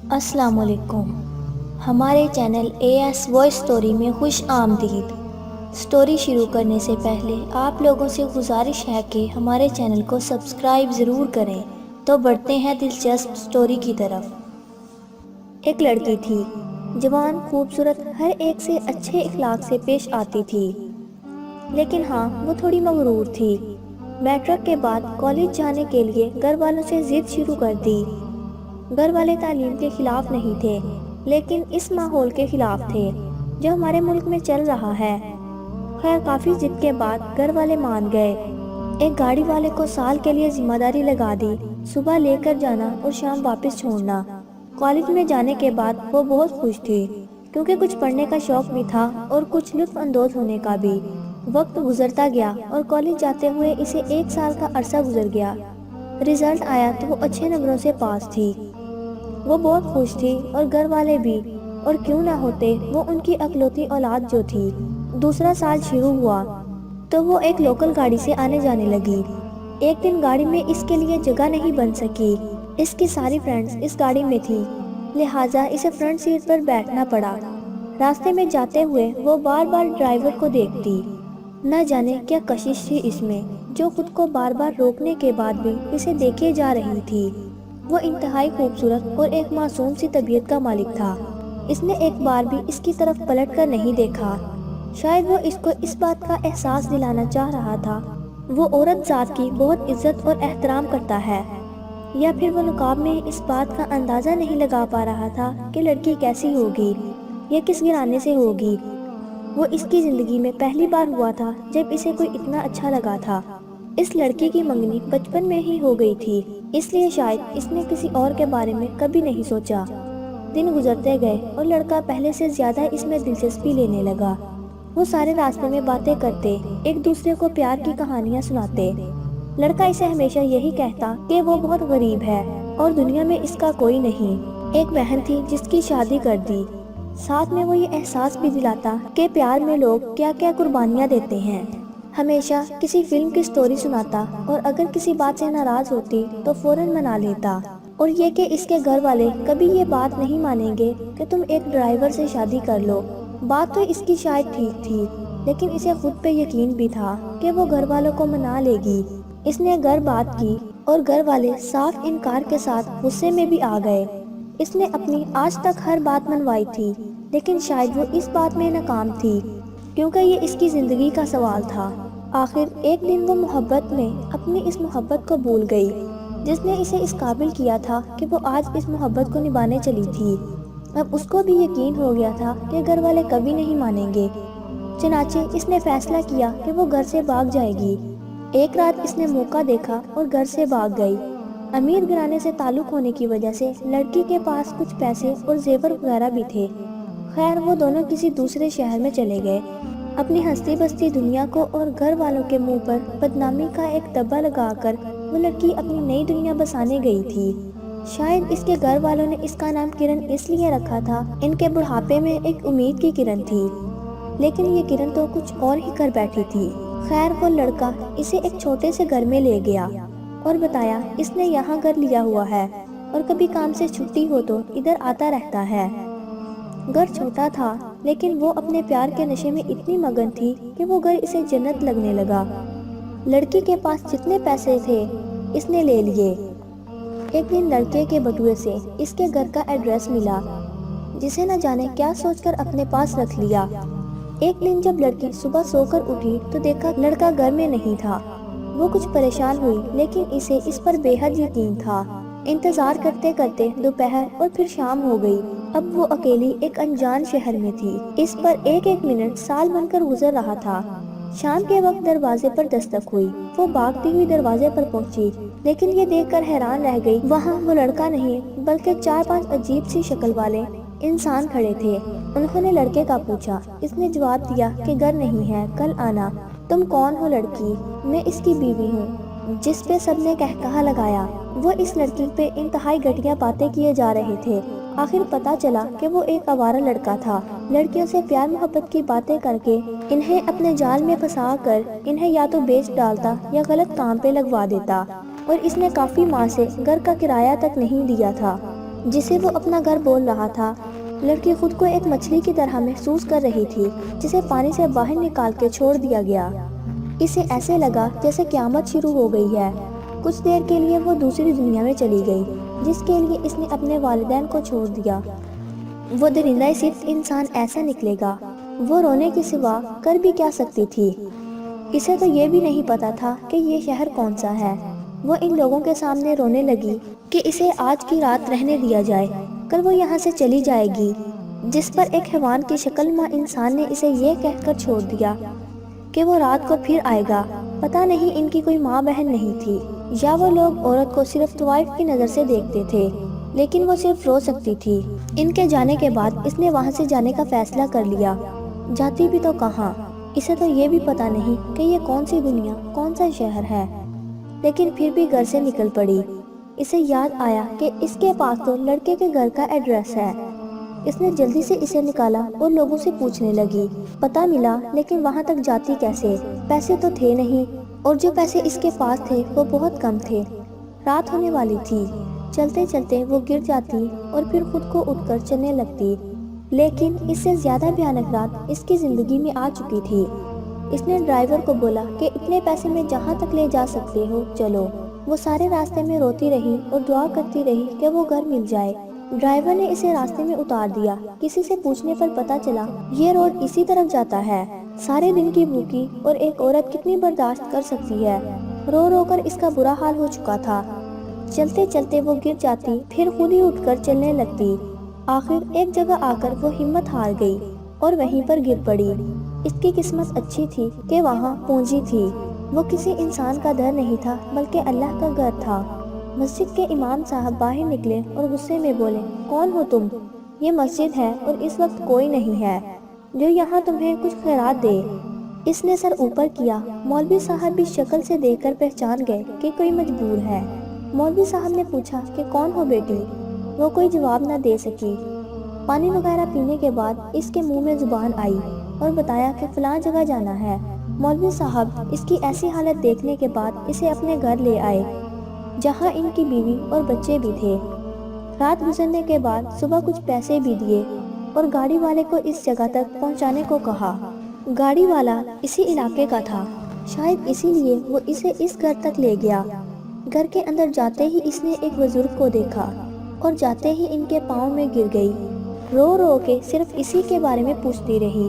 السلام علیکم۔ ہمارے چینل AS وائس سٹوری میں خوش آمدید۔ سٹوری شروع کرنے سے پہلے آپ لوگوں سے گزارش ہے کہ ہمارے چینل کو سبسکرائب ضرور کریں۔ تو بڑھتے ہیں دلچسپ سٹوری کی طرف۔ ایک لڑکی تھی، جوان، خوبصورت، ہر ایک سے اچھے اخلاق سے پیش آتی تھی، لیکن ہاں وہ تھوڑی مغرور تھی۔ میٹرک کے بعد کالج جانے کے لیے گھر والوں سے ضد شروع کر دی۔ گھر والے تعلیم کے خلاف نہیں تھے، لیکن اس ماحول کے خلاف تھے جو ہمارے ملک میں چل رہا ہے۔ خیر کافی ضد کے بعد گھر والے مان گئے۔ ایک گاڑی والے کو سال کے لیے ذمہ داری لگا دی، صبح لے کر جانا اور شام واپس چھوڑنا۔ کالج میں جانے کے بعد وہ بہت خوش تھی، کیونکہ کچھ پڑھنے کا شوق بھی تھا اور کچھ لطف اندوز ہونے کا بھی۔ وقت گزرتا گیا اور کالج جاتے ہوئے اسے 1 سال کا عرصہ گزر گیا۔ رزلٹ آیا تو وہ اچھے نمبروں سے پاس تھی۔ وہ بہت خوش تھی اور گھر والے بھی، اور کیوں نہ ہوتے، وہ ان کی اکلوتی اولاد جو تھی۔ دوسرا سال شروع ہوا تو وہ ایک لوکل گاڑی سے آنے جانے لگی۔ ایک دن گاڑی میں اس کے لیے جگہ نہیں بن سکی۔ اس کی ساری فرینڈز اس گاڑی میں تھی، لہٰذا اسے فرنٹ سیٹ پر بیٹھنا پڑا۔ راستے میں جاتے ہوئے وہ بار بار ڈرائیور کو دیکھتی، نہ جانے کیا کشش تھی اس میں، جو خود کو بار بار روکنے کے بعد بھی اسے دیکھے جا رہی تھی۔ وہ انتہائی خوبصورت اور ایک معصوم سی طبیعت کا مالک تھا۔ اس نے ایک بار بھی اس کی طرف پلٹ کر نہیں دیکھا۔ شاید وہ اس کو اس بات کا احساس دلانا چاہ رہا تھا وہ عورت ذات کی بہت عزت اور احترام کرتا ہے، یا پھر وہ نقاب میں اس بات کا اندازہ نہیں لگا پا رہا تھا کہ لڑکی کیسی ہوگی یا کس گھرانے سے ہوگی۔ وہ اس کی زندگی میں پہلی بار ہوا تھا جب اسے کوئی اتنا اچھا لگا تھا۔ اس لڑکی کی منگنی بچپن میں ہی ہو گئی تھی، اس لیے شاید اس نے کسی اور کے بارے میں کبھی نہیں سوچا۔ دن گزرتے گئے اور لڑکا پہلے سے زیادہ اس میں دلچسپی لینے لگا۔ وہ سارے راستے میں باتیں کرتے، ایک دوسرے کو پیار کی کہانیاں سناتے۔ لڑکا اسے ہمیشہ یہی کہتا کہ وہ بہت غریب ہے اور دنیا میں اس کا کوئی نہیں۔ ایک بہن تھی جس کی شادی کر دی۔ ساتھ میں وہ یہ احساس بھی دلاتا کہ پیار میں لوگ کیا کیا قربانیاں دیتے ہیں۔ ہمیشہ کسی فلم کی سٹوری سناتا، اور اگر کسی بات سے ناراض ہوتی تو فوراً منا لیتا، اور یہ کہ اس کے گھر والے کبھی یہ بات نہیں مانیں گے کہ تم ایک ڈرائیور سے شادی کر لو۔ بات تو اس کی شاید ٹھیک تھی، لیکن اسے خود پہ یقین بھی تھا کہ وہ گھر والوں کو منا لے گی۔ اس نے گھر بات کی اور گھر والے صاف انکار کے ساتھ غصے میں بھی آ گئے۔ اس نے اپنی آج تک ہر بات منوائی تھی، لیکن شاید وہ اس بات میں ناکام تھی، کیونکہ یہ اس کی زندگی کا سوال تھا۔ آخر ایک دن وہ محبت میں اپنی اس محبت کو بھول گئی جس نے اسے اس قابل کیا تھا کہ وہ آج اس محبت کو نبھانے چلی تھی۔ اب اس کو بھی یقین ہو گیا تھا کہ گھر والے کبھی نہیں مانیں گے، چنانچہ اس نے فیصلہ کیا کہ وہ گھر سے بھاگ جائے گی۔ ایک رات اس نے موقع دیکھا اور گھر سے بھاگ گئی۔ امیر گھرانے سے تعلق ہونے کی وجہ سے لڑکی کے پاس کچھ پیسے اور زیور وغیرہ بھی تھے۔ خیر وہ دونوں کسی دوسرے شہر میں چلے گئے۔ اپنی ہستی بستی دنیا کو اور گھر والوں کے منہ پر بدنامی کا ایک دبا لگا کر وہ لڑکی اپنی نئی دنیا بسانے گئی تھی۔ شاید اس کے گھر والوں نے اس کا نام کرن اس لیے رکھا تھا، ان کے بڑھاپے میں ایک امید کی کرن تھی، لیکن یہ کرن تو کچھ اور ہی کر بیٹھی تھی۔ خیر وہ لڑکا اسے ایک چھوٹے سے گھر میں لے گیا اور بتایا اس نے یہاں گھر لیا ہوا ہے اور کبھی کام سے چھٹی ہو تو ادھر آتا رہتا ہے۔ گھر چھوٹا تھا، لیکن وہ اپنے پیار کے نشے میں اتنی مگن تھی کہ وہ گھر اسے جنت لگنے لگا۔ لڑکی کے پاس جتنے پیسے تھے اس نے لے لیے۔ ایک دن لڑکے کے بٹوے سے اس کے گھر کا ایڈریس ملا، جسے نہ جانے کیا سوچ کر اپنے پاس رکھ لیا۔ ایک دن جب لڑکی صبح سو کر اٹھی تو دیکھا لڑکا گھر میں نہیں تھا۔ وہ کچھ پریشان ہوئی، لیکن اسے اس پر بے حد یقین تھا۔ انتظار کرتے کرتے دوپہر اور پھر شام ہو گئی۔ اب وہ اکیلی ایک انجان شہر میں تھی۔ اس پر ایک ایک منٹ سال بن کر گزر رہا تھا۔ شام کے وقت دروازے پر دستک ہوئی۔ وہ بھاگتی ہوئی دروازے پر پہنچی، لیکن یہ دیکھ کر حیران رہ گئی، وہاں وہ لڑکا نہیں بلکہ 4-5 عجیب سی شکل والے انسان کھڑے تھے۔ انہوں نے لڑکے کا پوچھا۔ اس نے جواب دیا کہ گھر نہیں ہے، کل آنا۔ تم کون ہو؟ لڑکی: میں اس کی بیوی ہوں۔ جس پہ سب نے کہا لگایا۔ وہ اس لڑکی پہ انتہائی گھٹیا باتیں کیے جا رہے تھے۔ آخر پتا چلا کہ وہ ایک آوارہ لڑکا تھا، لڑکیوں سے پیار محبت کی باتیں کر کے انہیں اپنے جال میں پھنسا کر انہیں یا تو بیچ ڈالتا یا غلط کام پہ لگوا دیتا، اور اس نے کافی ماہ سے گھر کا کرایہ تک نہیں دیا تھا۔ جسے وہ اپنا گھر بول رہا تھا۔ لڑکی خود کو ایک مچھلی کی طرح محسوس کر رہی تھی جسے پانی سے باہر نکال کے چھوڑ دیا گیا۔ اسے ایسے لگا جیسے قیامت شروع ہو گئی ہے۔ کچھ دیر کے لیے وہ دوسری دنیا میں چلی گئی جس کے لیے اس نے اپنے والدین کو چھوڑ دیا۔ وہ درندہ صرف انسان ایسا نکلے گا، وہ رونے کے سوا کر بھی کیا سکتی تھی؟ اسے تو یہ بھی نہیں پتا تھا کہ یہ شہر کون سا ہے۔ وہ ان لوگوں کے سامنے رونے لگی کہ اسے آج کی رات رہنے دیا جائے، کل وہ یہاں سے چلی جائے گی۔ جس پر ایک حیوان کی شکل میں انسان نے اسے یہ کہہ کر چھوڑ دیا کہ وہ رات کو پھر آئے گا۔ پتہ نہیں ان کی کوئی ماں بہن نہیں تھی، یا وہ لوگ عورت کو صرف طوائف کی نظر سے دیکھتے تھے، لیکن وہ صرف رو سکتی تھی۔ ان کے جانے کے بعد اس نے وہاں سے جانے کا فیصلہ کر لیا۔ جاتی بھی تو کہاں؟ اسے تو یہ بھی پتا نہیں کہ یہ کون سی دنیا، کون سا شہر ہے، لیکن پھر بھی گھر سے نکل پڑی۔ اسے یاد آیا کہ اس کے پاس تو لڑکے کے گھر کا ایڈریس ہے۔ اس نے جلدی سے اسے نکالا اور لوگوں سے پوچھنے لگی۔ پتہ ملا، لیکن وہاں تک جاتی کیسے؟ پیسے تو تھے نہیں، اور جو پیسے اس کے پاس تھے وہ بہت کم تھے۔ رات ہونے والی تھی۔ چلتے چلتے وہ گر جاتی اور پھر خود کو اٹھ کر چلنے لگتی، لیکن اس سے زیادہ بھیانک رات اس کی زندگی میں آ چکی تھی۔ اس نے ڈرائیور کو بولا کہ اتنے پیسے میں جہاں تک لے جا سکتے ہو چلو۔ وہ سارے راستے میں روتی رہی اور دعا کرتی رہی کہ وہ گھر مل جائے۔ ڈرائیور نے اسے راستے میں اتار دیا۔ کسی سے پوچھنے پر پتا چلا یہ روڈ اسی طرف جاتا ہے۔ سارے دن کی بھوکی اور ایک عورت کتنی برداشت کر سکتی ہے؟ رو رو کر اس کا برا حال ہو چکا تھا۔ چلتے چلتے وہ گر جاتی، پھر خود ہی اٹھ کر چلنے لگتی۔ آخر ایک جگہ آ کر وہ ہمت ہار گئی اور وہیں پر گر پڑی۔ اس کی قسمت اچھی تھی کہ وہاں پونجی تھی۔ وہ کسی انسان کا گھر نہیں تھا بلکہ اللہ کا گھر تھا۔ مسجد کے امام صاحب باہر نکلے اور غصے میں بولے، کون ہو تم؟ یہ مسجد ہے اور اس وقت کوئی نہیں ہے جو یہاں تمہیں کچھ خیرات دے۔ اس نے سر اوپر کیا۔ مولوی صاحب بھی شکل سے دیکھ کر پہچان گئے کہ کوئی مجبور ہے۔ مولوی صاحب نے پوچھا کہ کون ہو بیٹی؟ وہ کوئی جواب نہ دے سکی۔ پانی وغیرہ پینے کے بعد اس کے منہ میں زبان آئی اور بتایا کہ فلاں جگہ جانا ہے۔ مولوی صاحب اس کی ایسی حالت دیکھنے کے بعد اسے اپنے گھر لے آئے، جہاں ان کی بیوی اور بچے بھی تھے۔ رات گزرنے کے بعد صبح کچھ پیسے بھی دیے اور گاڑی والے کو اس جگہ تک پہنچانے کو کہا۔ گاڑی والا اسی علاقے کا تھا، شاید اسی لیے وہ اسے اس گھر تک لے گیا۔ گھر کے اندر جاتے ہی اس نے ایک بزرگ کو دیکھا اور جاتے ہی ان کے پاؤں میں گر گئی۔ رو رو کے صرف اسی کے بارے میں پوچھتی رہی۔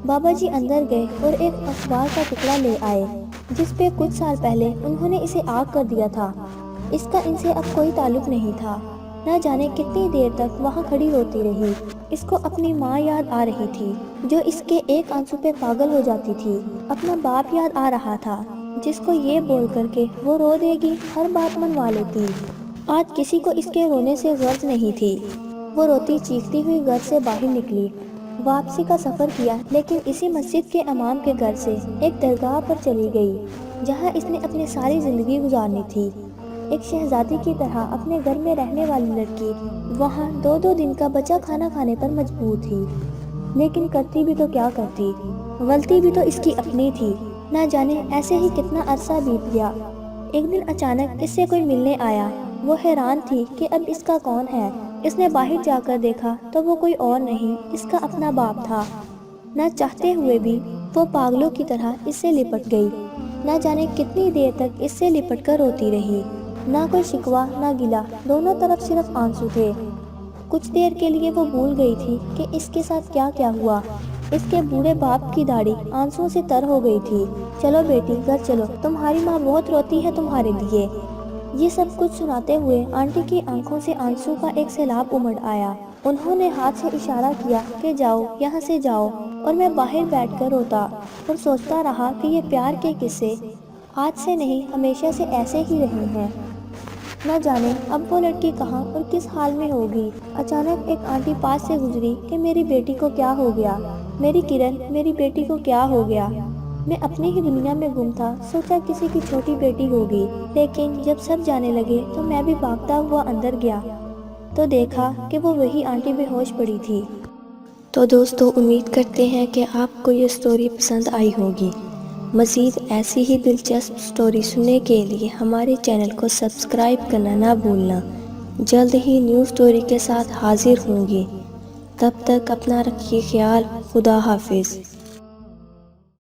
بابا جی اندر گئے اور ایک اخبار کا ٹکڑا لے آئے جس پہ کچھ سال پہلے انہوں نے اسے آگ کر دیا تھا۔ اس کا ان سے اب کوئی تعلق نہیں تھا۔ نہ جانے کتنی دیر تک وہاں کھڑی روتی رہی۔ اس کو اپنی ماں یاد آ رہی تھی جو اس کے ایک آنسو پہ پاگل ہو جاتی تھی۔ اپنا باپ یاد آ رہا تھا جس کو یہ بول کر کے وہ رو دے گی ہر بات منوا لیتی۔ آج کسی کو اس کے رونے سے غرض نہیں تھی۔ وہ روتی چیختی ہوئی گھر سے باہر نکلی، واپسی کا سفر کیا، لیکن اسی مسجد کے امام کے گھر سے ایک درگاہ پر چلی گئی جہاں اس نے اپنی ساری زندگی گزارنی تھی۔ ایک شہزادی کی طرح اپنے گھر میں رہنے والی لڑکی وہاں 2 دن کا بچا کھانا کھانے پر مجبور تھی، لیکن کرتی بھی تو کیا کرتی؟ غلطی بھی تو اس کی اپنی تھی۔ نہ جانے ایسے ہی کتنا عرصہ بیت گیا۔ ایک دن اچانک اس سے کوئی ملنے آیا۔ وہ حیران تھی کہ اب اس کا کون ہے۔ اس نے باہر جا کر دیکھا تو وہ کوئی اور نہیں، اس کا اپنا باپ تھا۔ نہ چاہتے ہوئے بھی وہ پاگلوں کی طرح اس سے لپٹ گئی۔ نہ جانے کتنی دیر تک اس سے لپٹ کر روتی رہی۔ نہ کوئی شکوہ نہ گلہ، دونوں طرف صرف آنسو تھے۔ کچھ دیر کے لیے وہ بھول گئی تھی کہ اس کے ساتھ کیا کیا ہوا۔ اس کے بوڑھے باپ کی داڑھی آنسوؤں سے تر ہو گئی تھی۔ چلو بیٹی گھر چلو، تمہاری ماں بہت روتی ہے تمہارے لیے۔ یہ سب کچھ سناتے ہوئے آنٹی کی آنکھوں سے آنسو کا ایک سیلاب امڑ آیا۔ انہوں نے ہاتھ سے اشارہ کیا کہ جاؤ یہاں سے جاؤ، اور میں باہر بیٹھ کر روتا اور سوچتا رہا کہ یہ پیار کے قصے آج سے نہیں ہمیشہ سے ایسے ہی رہے ہیں۔ نہ جانے اب وہ لڑکی کہاں اور کس حال میں ہوگی۔ اچانک ایک آنٹی پاس سے گزری کہ میری بیٹی کو کیا ہو گیا، میری کرن، میری بیٹی کو کیا ہو گیا۔ میں اپنی ہی دنیا میں گم تھا، سوچا کسی کی چھوٹی بیٹی ہوگی، لیکن جب سب جانے لگے تو میں بھی بھاگتا ہوا اندر گیا تو دیکھا کہ وہ وہی آنٹی بے ہوش پڑی تھی۔ تو دوستو، امید کرتے ہیں کہ آپ کو یہ سٹوری پسند آئی ہوگی۔ مزید ایسی ہی دلچسپ سٹوری سننے کے لیے ہمارے چینل کو سبسکرائب کرنا نہ بھولنا۔ جلد ہی نیو سٹوری کے ساتھ حاضر ہوں گی۔ تب تک اپنا رکھیے خیال۔ خدا حافظ۔